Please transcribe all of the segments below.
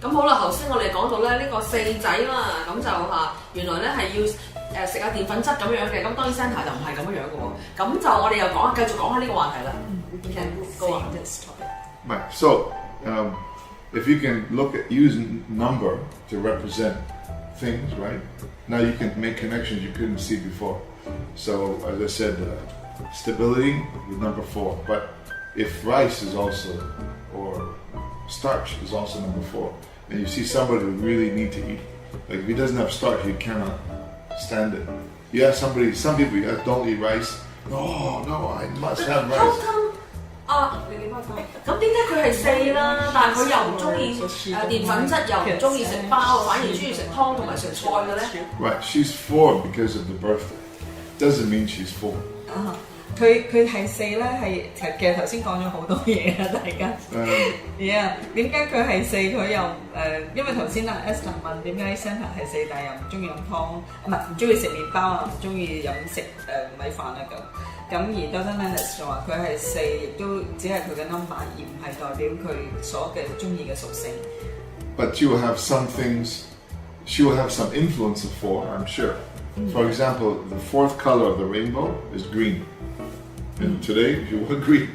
咁好啦，頭先我哋講到咧呢個四仔啦，咁就原來咧係要食下澱粉質咁樣嘅，咁當然 Santa 就唔係咁樣嘅喎。咁就我哋又繼續講下呢個話題啦。We can go on this topic. Right. So, if you can use number to represent things, right? Now you can make connections you couldn't see before. So, as I said, stability with number 4. But if rice is also, or starch is also number 4, and you see somebody who really need to eat, like if he doesn't have starch, he cannot stand it. You have some people don't eat rice. No, I must have rice. 咁點解佢係4啦？但係佢又唔中意澱粉質，又唔中意食包，反而中意食湯同埋食菜嘅咧 ？Right, she's 4 because of the birthday. Doesn't mean she's 4. 佢係4咧，係其實頭先講咗好多嘢啦，大家。點解佢係4？佢又因為頭先Esther 問點解 Santa 係4，但係又唔中意飲湯，唔中意食麵包啊，唔中意飲食米飯啊咁。咁而 Dr Lenis 就話佢係4，亦都只係佢嘅 number， 而唔係代表佢所嘅中意嘅屬性。But she will have some things. She will have some influence of 4, I'm sure. For example, the 4th color of the rainbow is green. And today you were green.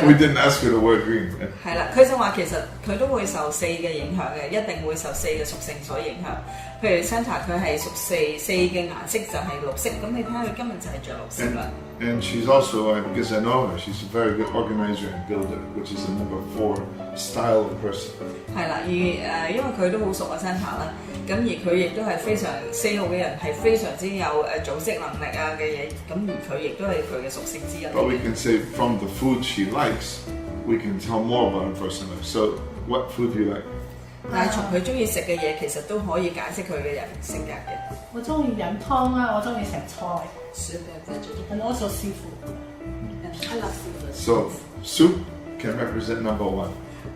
We didn't ask her to wear green. 係啦，佢就話其實佢都會受4嘅影響嘅，一定會受4嘅屬性所影響。譬如 Santa 佢係屬4嘅顏色就係綠色，咁你睇下佢今日就係着綠色啦。And she's also, because I know her, she's a very good organizer and builder, which is a number 4 style of person. 係啦，而因為佢都好熟啊 Santa 啦，咁而佢亦都係非常4號嘅人係非常之有組織能力啊嘅嘢，咁而佢亦都係佢嘅屬性之一。But we can say from the food she likes, we can tell more about her personality. So, what food do you like? 但係從佢中意食嘅嘢，其實都可以解釋佢嘅人性格嘅。我中意飲湯啦，我中意食菜。Soup and vegetable. And also seafood. I love seafood. So, soup can represent number 1.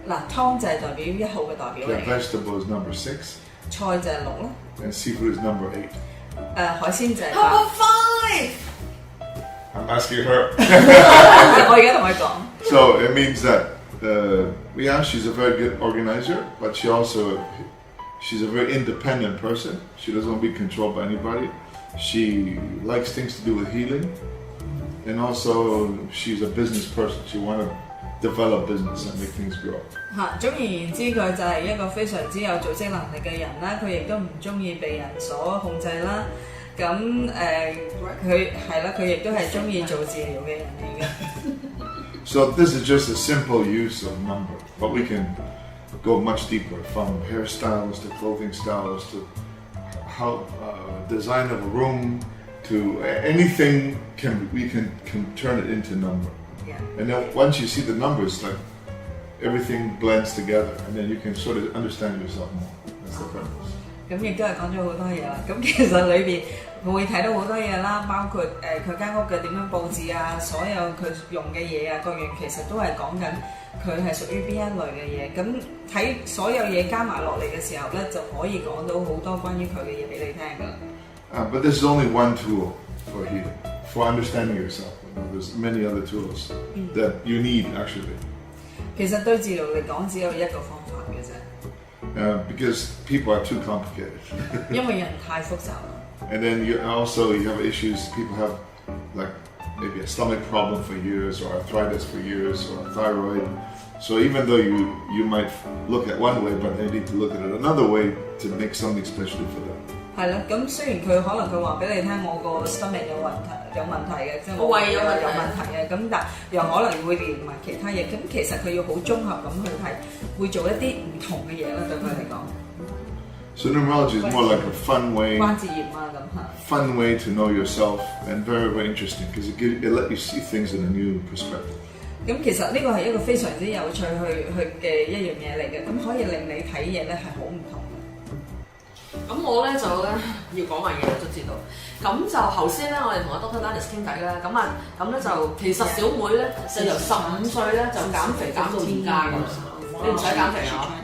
嗱，湯就係代表1號嘅代表嚟 Okay, 嘅。 vegetable is number 6. 菜就係6咯。And seafood is number 8. 海鮮就係8。How about 5? I'm asking her. 我而家同佢講。So it means that, yeah, she's a very good organizer, but she's a very independent person. She doesn't want to be controlled by anybody. She likes things to do with healing, and also she's a business person. She wants to develop business and make things grow. 總而言之，佢就係一個非常之有組織能力嘅人啦。佢亦都唔中意被人所控制啦。咁佢係啦，佢亦都係中意做治療嘅人嚟嘅。So this is just a simple use of number, but we can go much deeper, from hairstyles to clothing styles to how design of a room to anything. We can turn it into number. Yeah. And then once you see the numbers, like everything blends together, and then you can sort of understand yourself more. That's the purpose. 咁亦都係講咗好多嘢啦。咁其實裏邊會睇到好多嘢啦，包括佢間屋嘅點樣佈置啊，所有佢用嘅嘢啊，各樣其實都係講緊佢係屬於邊一類嘅嘢。咁睇所有嘢加埋落嚟嘅時候咧，就可以講到好多關於佢嘅嘢俾你聽㗎。But this is only one tool for healing, for understanding yourself. There's many other tools that you need actually. 其實對治療嚟講，只有一個方法嘅啫。Because people are too complicated. 因為人太複雜啦。And then you have issues. People have like maybe a stomach problem for years, or arthritis for years, or a thyroid. So even though you might look at one way, but they need to look at it another way to make something specially for them. 係啦，咁雖然佢可能佢話俾你聽，我個 stomach 有問題嘅，即係我胃有問題嘅，咁但又可能會連埋其他嘢，咁其實佢要好綜合咁去睇，會做一啲唔同嘅嘢啦，對佢嚟講。So numerology is more like a fun way. 關節炎啊咁嚇。Fun way to know yourself, and very very interesting because it let you see things in a new perspective. 咁其實呢個係一個非常之有趣去嘅一樣嘢嚟嘅，咁可以令你睇嘢咧係好唔同。咁我咧就咧要講埋嘢啦，都知道。咁就頭先咧，我哋同阿 Dr Lenis 傾偈啦。咁咧就其實小妹咧就由15歲咧就減肥減到而家㗎啦。你唔使減肥啊！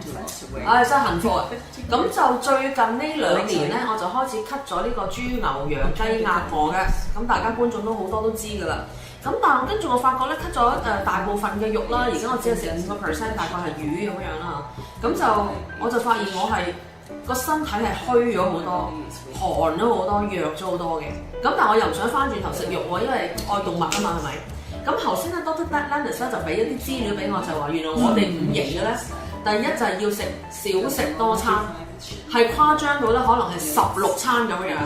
唉，真係幸福啊！咁就最近呢2年咧，我就開始 cut 咗呢個豬牛羊雞鴨貨嘅。咁大家觀眾都好多都知㗎啦。咁但係跟住我發覺咧 cut 咗大部分嘅肉啦，而家我只係食5%，大概係魚咁樣啦。咁就我就發現我係個身體係虛咗好多，寒咗好多，弱咗好多嘅。咁但係我又唔想翻轉頭食肉喎，因為愛動物啊嘛，係咪？咁頭先咧 Dr Lenis 咧就俾一啲資料俾我，就話原來我哋五型嘅咧，第一就係要食少食多餐，係誇張到咧可能係16餐咁樣，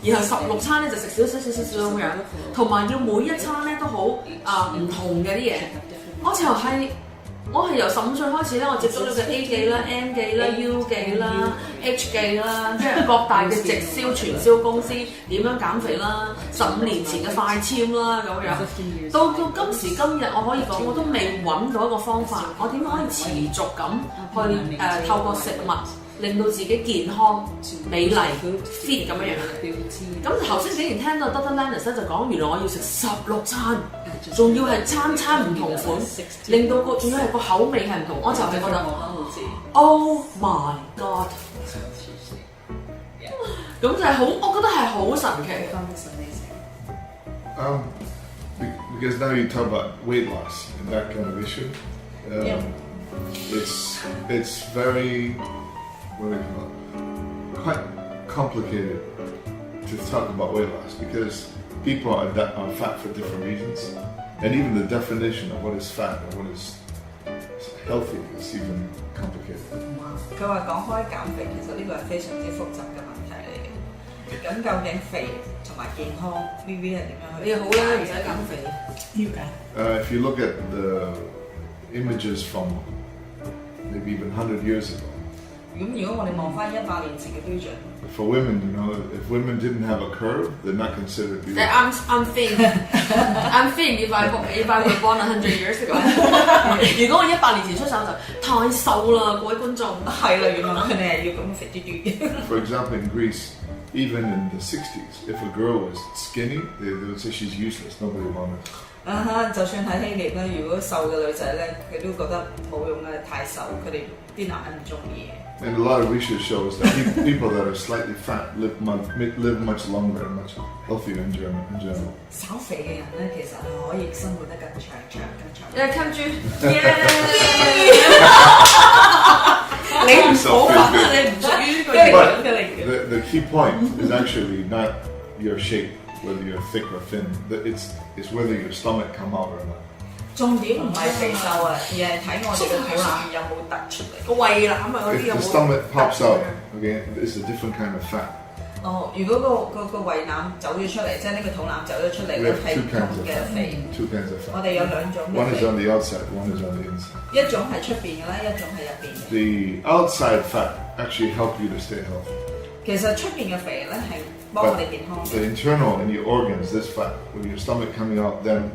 然後16餐咧就食少咁樣，同埋要每一餐咧都好唔同嘅啲嘢。我係由15歲開始咧，我接觸咗嘅 A 記啦、M 記啦、U 記啦、H 記啦，即係各大嘅直銷傳銷公司點樣減肥啦，15年前嘅快籤啦咁樣，到今時今日，我可以講我都未揾到一個方法，我點可以持續咁去透過食物令到自己健康、美麗、fit 咁樣嘅。咁頭先竟然聽到 Dr Lenis 就講，原來我要食16餐，仲要係餐餐唔同款，令到仲要係個口味係唔同，我就係覺得 Oh my God！ 咁就係好，我覺得係好神奇。Because now you talk about weight loss and that kind of issue. It's very quite complicated to talk about weight loss because people are fat for different reasons, and even the definition of what is fat and what is healthy is even complicated. 佢話講開減肥，其實呢個係非常之複雜嘅問題嚟嘅。咁究竟肥同埋健康 VV 係點樣去？你好啦，唔使減肥。要㗎。If you look at the images from maybe even 100 years ago. 咁如果我哋望翻100年前嘅標準 For women, if women didn't have a curve, they're not considered beautiful. I'm thin. I'm thin if I were born 100 years ago. 如果我100年前出手就太瘦啦，各位觀眾。係啦，原來佢哋係要咁肥嘟嘟。For example, in Greece, even in the 60s, if a girl was skinny, they would say she's useless. Nobody wanted her. 就算喺希臘咧，如果瘦嘅女仔咧，佢都覺得冇用嘅，太瘦，佢哋啲男人唔中意。And a lot of research shows that people that are slightly fat live much longer and much healthier in general. 稍肥嘅人咧，其實係可以生活得更長。跟住，你唔好揾啊！你唔屬於呢個樣嘅嚟嘅。The key point is actually not your shape, whether you're thick or thin. It's whether your stomach come out or not. 重點唔係肥瘦啊，而係睇我哋嘅肚腩有冇突出嚟。個胃腩啊嗰啲 If 有 the 冇？ stomach pops out, okay, it's a different kind of fat. 如果個胃腩走咗出嚟，即係呢個肚腩走咗出嚟 We 咧， have 係 two 唔 kinds 同 of 嘅肥。 Two kinds of 我 fat. 哋有兩種嘅 One is 肥， on the outside, one is on the inside. 一種係出邊嘅啦，一種係入邊嘅。 The outside fat actually help you to stay healthy. 其實出邊嘅肥咧係幫我哋健康。 The internal in your organs, this fat, with your stomach coming out, then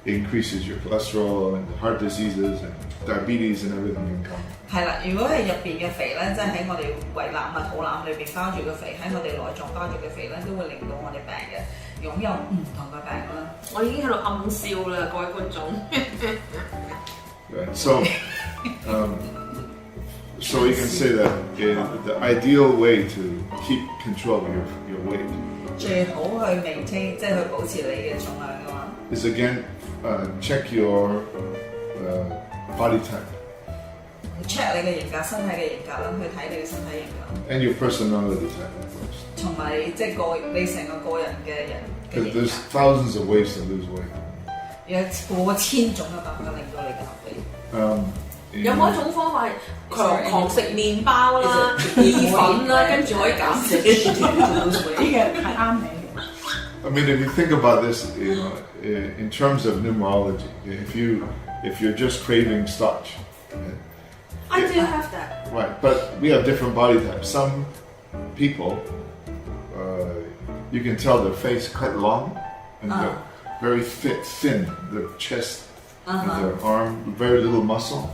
increases your cholesterol and heart diseases and diabetes and everything can come. 係啦，如果係入邊嘅肥咧，即係喺我哋胃腩啊、肚腩裏邊包住嘅肥，喺我哋內臟包住嘅肥咧，都會令到我哋病嘅，擁有唔同嘅病啦。我已經喺度暗笑啦，各位觀眾。Right. So you can say that the ideal way to keep control of your weight 最好去maintain，即係去保持你嘅重量嘅話 is again check your body type ，check 你嘅型格、身體嘅型格啦，去睇你嘅身體型格， and your personality type, of course. 同埋即係你成個人嘅人嘅 Because 型 there's 格。 thousands of ways to lose weight. 有過千種嘅辦法令到你減肥。有冇一種方法係狂食麵包啦、意粉啦，跟住可以減肥？呢個係啱你嘅。 I mean, if you think about this, in terms of numerology, if you're just craving starch, I do have that. right? But we have different body types. Some people, you can tell their face quite long and they're very thin. Their chest and their arm, very little muscle.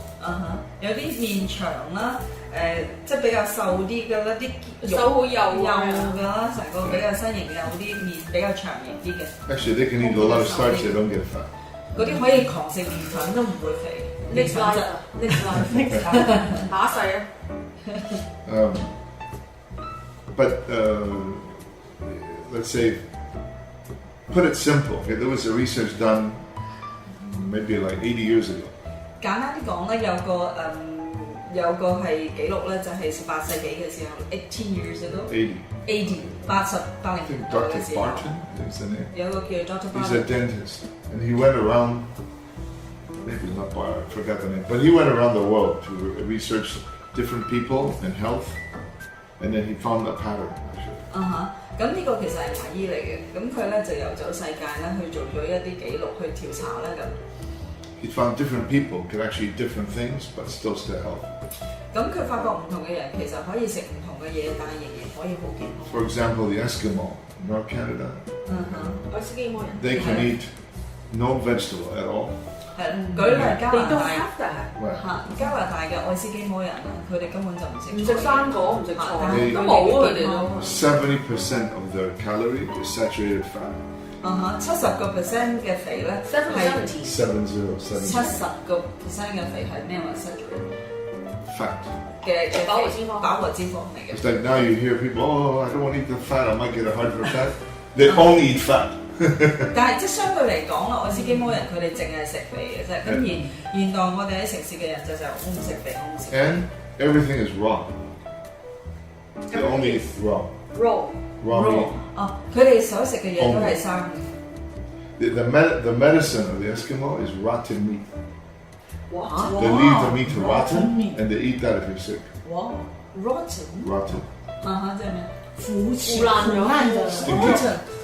有啲面長啦，即係比較瘦啲嘅啦，啲手好幼㗎啦，成個比較身形幼啲，面比較長型啲嘅。 Actually, they can eat a lot of starch, they don't get fat. 嗰啲可以狂食麵粉都唔會肥。 Next life，下一世啊！ But let's say put it simple, okay, there was a research done maybe like 80 years ago. 簡單啲講咧，有個係記錄咧，就係18世紀嘅時候 ，18 years ago。80 I think Dr. Barton is the name. 有個叫 Dr. He's Barton。 a dentist, and he went around. Maybe not Barton, I forgot the name, but he went around the world to research different people and health, and then he found a pattern. Actually. 咁呢個其實係牙醫嚟嘅，咁佢咧就遊走世界咧去做咗一啲記錄去調查啦咁。He found different people could actually eat different things, but still stay healthy. 咁佢發覺唔同嘅人其實可以食唔同嘅嘢，但係仍然可以好健康。For example, the Eskimo in North Canada, 愛斯基摩人 they can eat no vegetable at all. 係啦，舉例加拿大 Right. 加拿大嘅愛斯基摩人啊，佢哋根本就唔食生果，唔食菜，都冇啊佢哋都。70% of their calorie is saturated fat. 70% 嘅肥咧係 70. 70% 嘅肥係咩話 saturated Fat. 嘅飽和脂肪嚟嘅。 It's like now you hear people, oh, I don't want to eat the fat, I might get a heart attack. They only eat fat. 但係即係相對嚟講啦，愛斯基摩人佢哋淨係食肥嘅啫，咁而現代我哋喺城市嘅人就我唔食肥，我唔食。And everything is raw. They only eat raw. Raw meat. 佢哋所食嘅嘢都係生嘅。The medicine of the Eskimo is rotten meat. Wow. They leave the meat to rotten, and they eat that if you're sick. Wow. Rotten. Rotten. 即係咩？腐爛咗。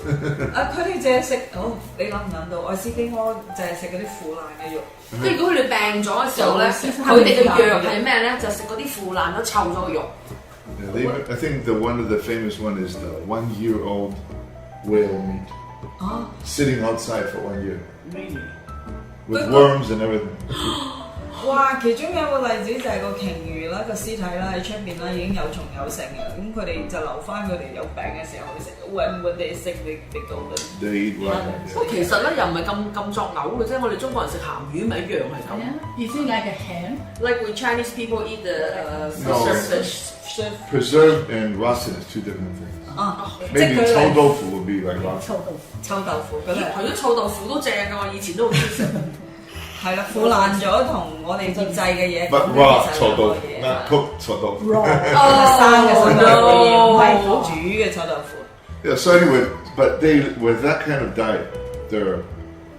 佢哋淨係食你諗唔諗到愛斯基摩就係食嗰啲腐爛嘅肉。即係如果佢哋病咗嘅時候咧，佢哋嘅藥係咩咧？就食嗰啲腐爛咗臭咗嘅肉。I think one of the famous one is the 1-year-old whale meat. Sitting outside for 1 year. Really? With worms and everything. 哇！其中有個例子就係個鯨魚啦，個屍體啦喺出邊啦已經有蟲有剩嘅，咁佢哋就留翻佢哋有病嘅時候去食。When they sick, they go them. They eat rotten. 不過其實咧又唔係咁作嘔嘅啫，我哋中國人食鹹魚咪一樣係咁。You think like a ham? Like we Chinese people eat the preserved fish. Preserved and rotten is two different things. Maybe 臭豆腐 would be like rotten. 臭豆腐嗰除咗臭豆腐都正㗎，我以前都好中意食。係啦，腐爛咗同我哋醃製嘅嘢， But raw 臭豆腐 not cooked 臭豆腐。 Raw. 生嘅臭豆腐，唔係煮嘅臭豆腐。Yeah, so anyway, but with that kind of diet,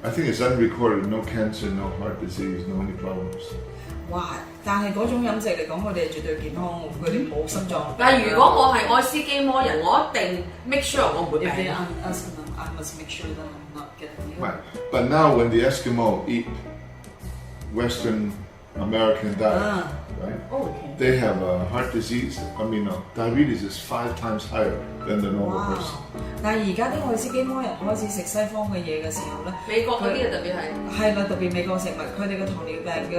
I think it's unrecorded, no cancer, no heart disease, no any problems. 哇！但係嗰種飲食嚟講，佢哋係絕對健康，佢哋冇心臟。但係如果我係愛斯基摩人，我一定 make sure 我唔會病。I must make sure that I'm not getting ill. Right. But now when the Eskimo eat Western American diet, right? They have heart disease. Diabetes is 5 times higher than the normal person. 但係而家啲愛斯基摩人開始食西方嘅嘢嘅時候咧，美國嗰啲特別係啦，特別美國食物，佢哋嘅糖尿病嘅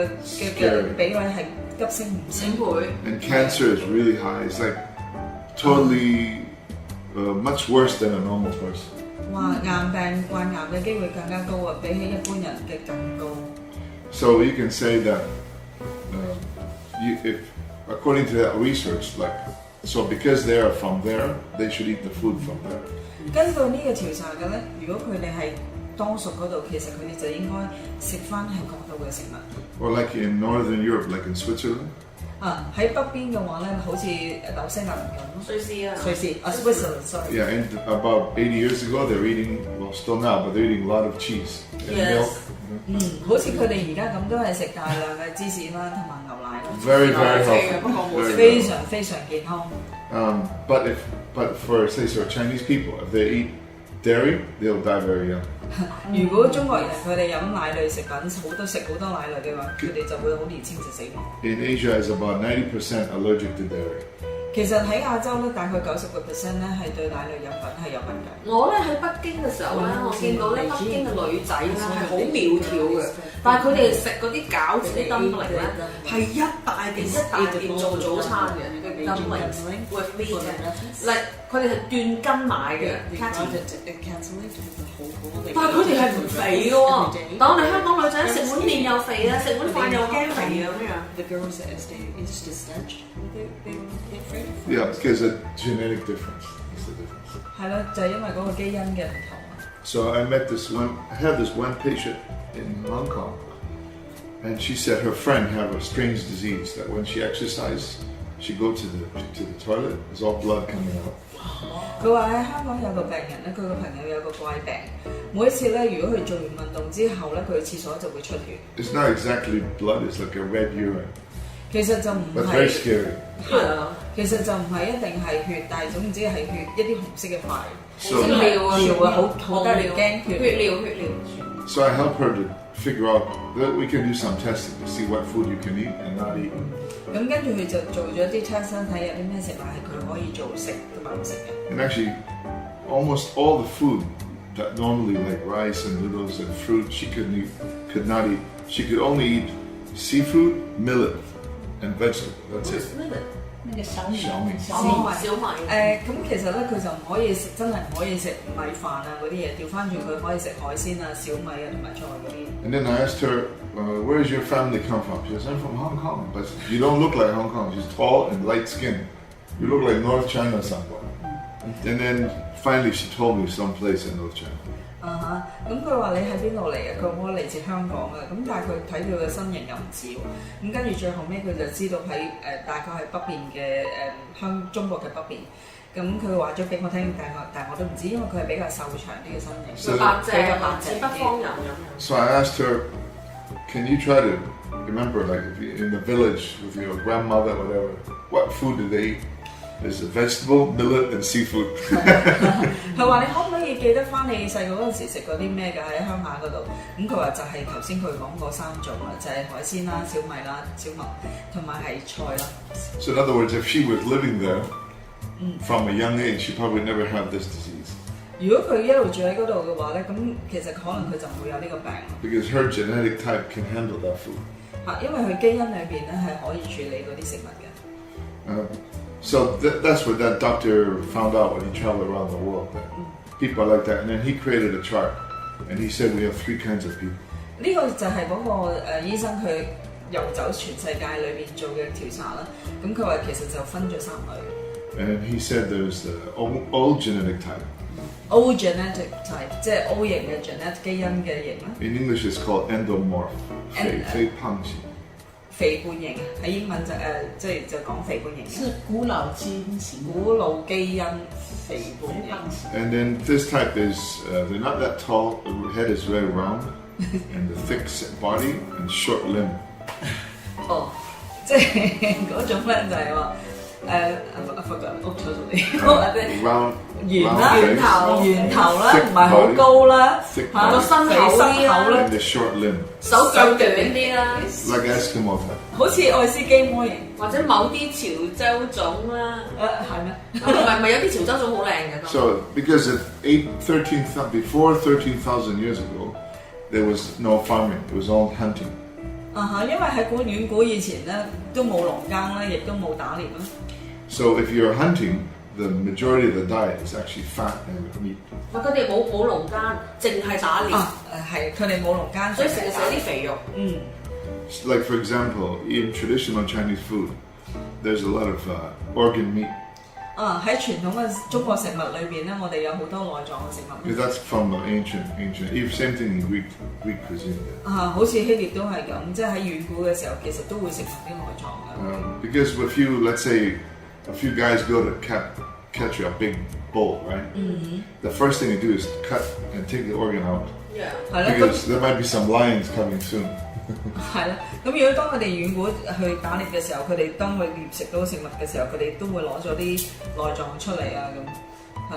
比例係急升5倍。And cancer is really high. It's like totally much worse than a normal person. 哇！癌病患癌嘅機會更加高啊，比起一般人嘅更高。So you can say that if according to that research, so because they are from there, they should eat the food from there. 根據呢個調查嘅咧，如果佢哋係當屬嗰度，其實佢哋就應該食翻係嗰度嘅食物。Or like in Northern Europe, like in Switzerland. 喺北邊嘅話咧，好似紐西蘭咁。瑞士啊。Switzerland, sorry. Yeah, and about 80 years ago, they're eating, well, still now, but they're eating a lot of cheese and milk. 好似佢哋而家咁都係食大量嘅芝士啦，同埋牛奶啦。Very, very healthy. 非常非常健康。But for say Chinese people, if they eat dairy, they'll die very young. 如果中國人佢哋飲奶類食品，食好多奶類嘅話，佢哋就會好年輕就死亡。In Asia, is about 90% allergic to dairy. 其實喺亞洲咧，大概90%咧係對奶類飲品係有敏感。我咧喺北京嘅時候咧，我見到咧北京嘅女仔咧係好苗條嘅，但係佢哋食嗰啲餃子啲 dumpling 咧係一大件做早餐嘅 dumpling with meat 嘅，佢哋係斷斤買嘅。但係佢哋係唔肥嘅喎，但我哋香港女仔食碗麵又肥啊，食碗飯又驚肥啊咁樣。Yeah, because a genetic difference. That's the difference. 係咯，就係因為嗰個基因嘅唔同。So I had this one patient in Hong Kong, and she said her friend had a strange disease that when she exercised, she go to the toilet, there's all blood coming out. 佢話喺香港有個病人咧，佢個朋友有個怪病，每一次咧，如果佢做完運動之後咧，佢去廁所就會出血。It's not exactly blood; it's like a red urine. 其實就唔係。But very scary. 係啊，其實就唔係一定係血，但係總之係血一啲紅色嘅塊。So, 尿啊，好得人驚血尿。So I help her to figure out that we can do some testing to see what food you can eat and not eat. 咁跟住佢就做咗啲 test 睇有啲咩食物係佢可以做食同埋唔食嘅。And actually, almost all the food that normally like rice and noodles and fruit she could not eat. She could only eat seafood, millet, and vegetable. That's it. 那個小米，小米咁其實咧佢就唔可以食，真係唔可以食米飯啊嗰啲嘢。調翻轉佢可以食海鮮啊、小米啊同埋菜嗰啲。And then I asked her, where does your family come from? She says, I'm from Hong Kong. But you don't look like Hong Kong. She's tall and light skinned. You look like North China somewhere. And then finally she told me some place in North China. 咁佢話你喺邊度嚟嘅？佢話我嚟自香港嘅。咁但係佢睇佢嘅身形又唔似喎。咁跟住最後尾佢就知道喺大概係北邊嘅中國嘅北邊。咁佢話咗俾我聽，但我都唔知，因為佢係比較瘦長啲嘅身形，比較白淨北方人咁。So I asked her, can you try to remember, like if you're in the village with your grandmother, whatever, what food do they eat? There's a vegetable, millet, and seafood. 佢話你可唔可以記得翻你細個嗰陣時食過啲咩㗎？喺鄉下嗰度。咁佢話就係頭先佢講嗰三種啦，就係海鮮啦、小米啦、小麥同埋係菜啦。So in other words, if she was living there from a young age, she probably never had this disease. 如果佢一路住喺嗰度嘅話咧，咁其實可能佢就唔會有呢個病。Because her genetic type can handle that food. 因為佢基因裏邊咧係可以處理嗰啲食物嘅。So that's what that doctor found out when he traveled around the world. That people are like that, and then he created a chart, and he said we have 3 kinds of people. 呢個就係嗰個醫生佢遊走全世界裏邊做嘅調查啦。咁佢話其實就分咗3類。And he said there's the O genetic type. O genetic type 即係 O 型嘅 genetic 基因嘅型啦。In English, it's called endomorph. 肥胖型。肥胖型喺英文就講肥胖型。是古老基因型。古老基因肥胖型。And then this type is they're not that tall. The head is very round, and the thick body and short limb. 即係嗰種咧就係話屋錯咗啲。Round. 圓頭啦，唔係好高啦，個身口啦，手腳短啲啦 ，like Eskimo type， 好似愛斯基摩型，或者某啲潮州種啦，係咩？唔係有啲潮州種好靚嘅。So because before 13,000 years ago, there was no farming; it was all hunting. 因為喺遠古以前咧都冇農耕啦，亦都冇打獵啦。So if you're hunting, the majority of the diet is actually fat and meat. 佢哋冇農耕，淨係打獵。係佢哋冇農耕，所以成日食啲肥肉。Like for example, in traditional Chinese food, there's a lot of organ meat. 喺傳統嘅中國食物裏邊咧，我哋有好多內臟嘅食物。Because that's from the ancient. Same thing in Greek cuisine. 好似希臘都係咁，即係喺遠古嘅時候，其實都會食埋啲內臟嘅。Because if you, let's say, a few guys go to catch a big bull, right? The first thing they do is cut and take the organ out. Yeah. Because there might be some lions coming soon. 係啦，咁如果當佢哋遠古去打獵嘅時候，佢哋當佢獵食到食物嘅時候，佢哋都會攞咗啲內臟出嚟啊咁，係。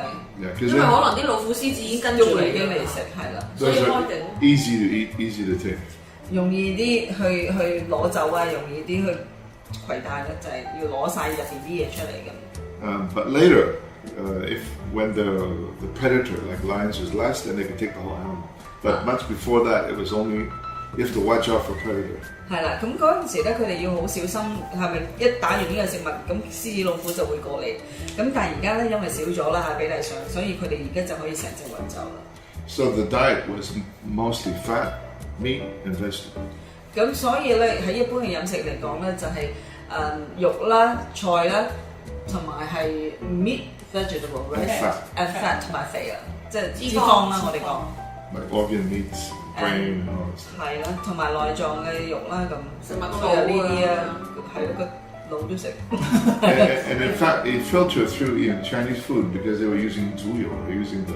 因為可能啲老虎、獅子已經跟住你嚟食，係啦，所以開定。Easy to eat, easy to take. 容易啲去攞走啊，容易啲去攜帶咧，就係要攞晒入邊啲嘢出嚟咁。But later, when the predator like lions was less, then they could take the whole animal. But much before that, it was only you have to watch out for predator. 係啦，咁嗰陣時咧，佢哋要好小心，係咪一打完呢個食物，咁獅子老虎就會過嚟。咁但係而家咧，因為少咗啦比例上，所以佢哋而家就可以成隻運走啦。So the diet was mostly fat, meat, and vegetable. 咁所以咧喺一般嘅飲食嚟講咧，就係肉啦、菜啦，同埋係 meat vegetable and rice fat. and fat 同埋肥啊，即係脂肪啦，我哋講。Like organ meats, brain and all that stuff. 係啦，同埋內臟嘅肉啦，咁食物都都有呢啲啊，係咯，個腦都食。and in fact, it filtered through Chinese food because they were using zuyo, they were using the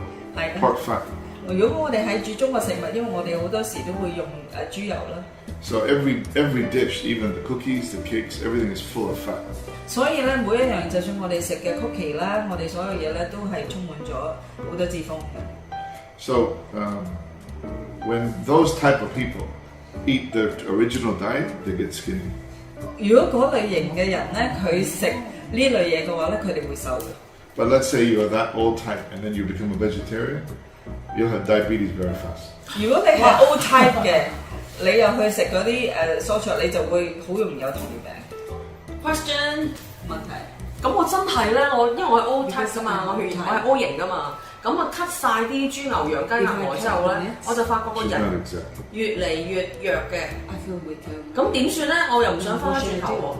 pork fat. 如果我哋係煮中國食物，因為我哋好多時都會用豬油啦。So every dish, even the cookies, the cakes, everything is full of fat. 所以咧，每一樣就算我哋食嘅 cookie 啦，我哋所有嘢咧都係充滿咗好多脂肪嘅。So when those type of people eat the original diet, they get skinny. 如果嗰類型嘅人咧，佢食呢類嘢嘅話咧，佢哋會瘦嘅。But let's say you're that old type and then you become a vegetarian, you'll have diabetes very fast. 如果你係 old type 嘅，你又去食嗰啲蔬菜，你就會好容易有糖尿病。Question 問題。咁我真係咧，因為我係 O type 噶嘛，我血型我係 O 型噶嘛，咁啊 cut 晒啲豬牛羊雞鴨鵝之後咧，我就發覺個人越嚟越弱嘅。咁點算咧？我又唔想翻返轉頭喎。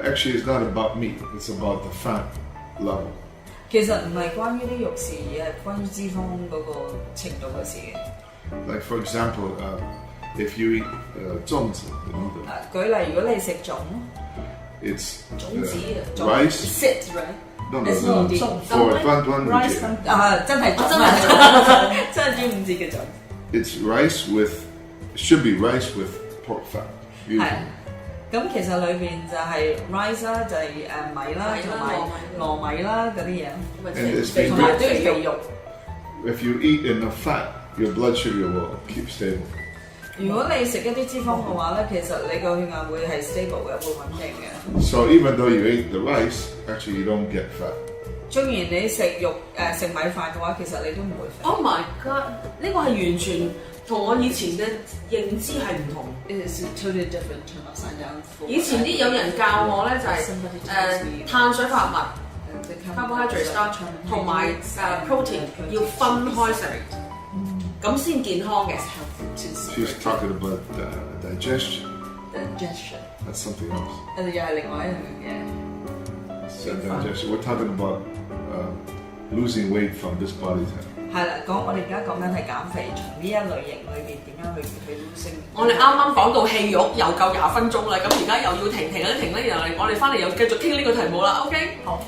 Actually, it's not about meat. It's about the fat level. 其實唔係關於啲肉事，而係關於脂肪嗰個程度嘅事嘅。Like for example, if you eat 粽子，舉例，如果你食粽 it's 種子 rice. sit right。No, for 端午節。真係粽啊！真係端午節嘅粽。It's rice should be rice with pork fat. 係。咁其實裏邊就係 rice 啦，就係米啦，同埋糯米啦嗰啲嘢，同埋都要肥肉。If you eat enough fat, your blood sugar will keep stable. 如果你食一啲脂肪嘅話咧，其實你個血壓會係 stable 嘅，會穩定嘅。So even though you ate the rice, actually you don't get fat. 縱然你食肉食米飯嘅話，其實你都唔會肥。Oh my god！呢個係完全同我以前嘅認知係唔同。Totally different from upside down. 以前啲有人教我咧就係碳水化合物 carbohydrate starch 同埋protein 要分開食，咁先健康嘅。She's talking about digestion. digestion That's something else. 又係另外一樣嘢。Digestion. We're talking about losing weight from this body type. 係啦，我哋而家講緊係減肥，從呢一類型裏邊點樣去升。我哋啱啱講到戲肉又夠20分鐘啦，咁而家又要停一停咧，然後我哋翻嚟又繼續傾呢個題目啦。OK， 好。